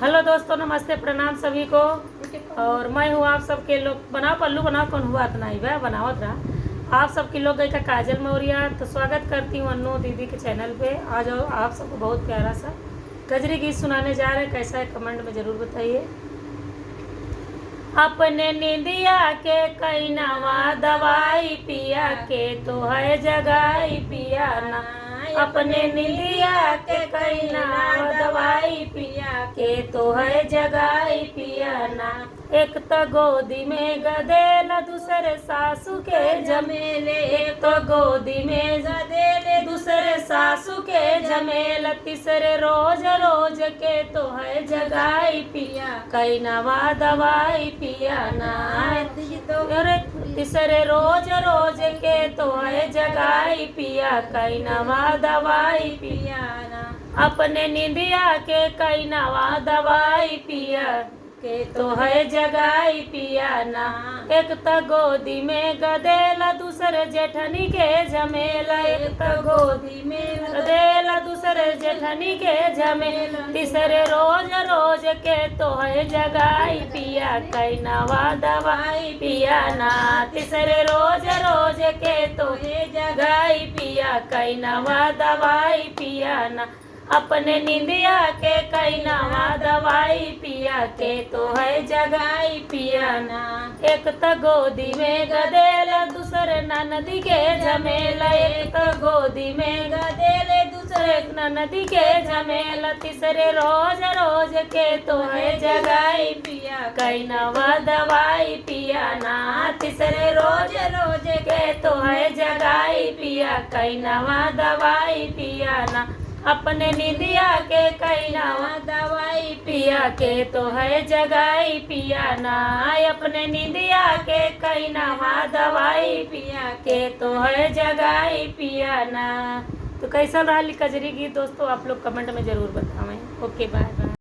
Hello दोस्तों, नमस्ते, प्रणाम सभी को। और मैं हूँ आप सबके लोग बनाओ पल्लू बनाओ कौन हुआ इतना ही वह बनावत रहा आप सबके लोग गई का काजल मौर्या। तो स्वागत करती हूँ अन्नू दीदी के चैनल पे। आज आप सबको बहुत प्यारा सा गजरी गीत सुनाने जा रहे हैं। कैसा है कमेंट में ज़रूर बताइए। अपने नींदिया के कई नवा दवाई पिया के तो है जगाई पिया ना। अपने नींदिया के कई नवा दवाई पिया के तो है जगाई पिया ना। एक तो गोदी में गदेल दूसरे सासू के जमेले, एक तो गोदी में गदेल दूसरे सासू के जमेल, तीसरे रोज रोज के तो है जगाई पिया कई नवा दवाई पिया ना। तीसरे रोज रोज के तो है जगाई पिया कई नवा दवाई पिया ना। अपने नींदिया के कई नवा दवाई पिया के तो है जगाई पिया ना। एक तो गोदी में गदेला दूसरे जेठनी के झमेला, एक तो गोदी में गदेला दूसरे जेठनी के झमेला, तीसरे रोज रोज के तो है जगाई पिया कई नवा दवाई पिया ना। तीसरे रोज रोज के तो है जगाई पिया कई नवा दवाई पिया ना। अपने नींदिया के कई नवा दवाई पिया के तो है जगाई पिया ना। एक तो गोदी में गदेल दूसरे ननदी के झमेला, एक तो गोदी में गदेल दूसरे ननदी के झमेला, तीसरे रोज रोज के तो है जगाई पिया कई नवा दवाई पिया ना। तीसरे रोज रोज के तो है जगाई पिया कई नवा दवाई पिया ना। अपने नींदिया के कई नवा दवाई पिया के तो है जगाई पिया ना। अपने नींदिया के कई नवा दवाई पिया के तो है जगाई पिया ना। तो कैसा रहा कजरी गीत दोस्तों, आप लोग कमेंट में ज़रूर बताएं। Okay, bye bye.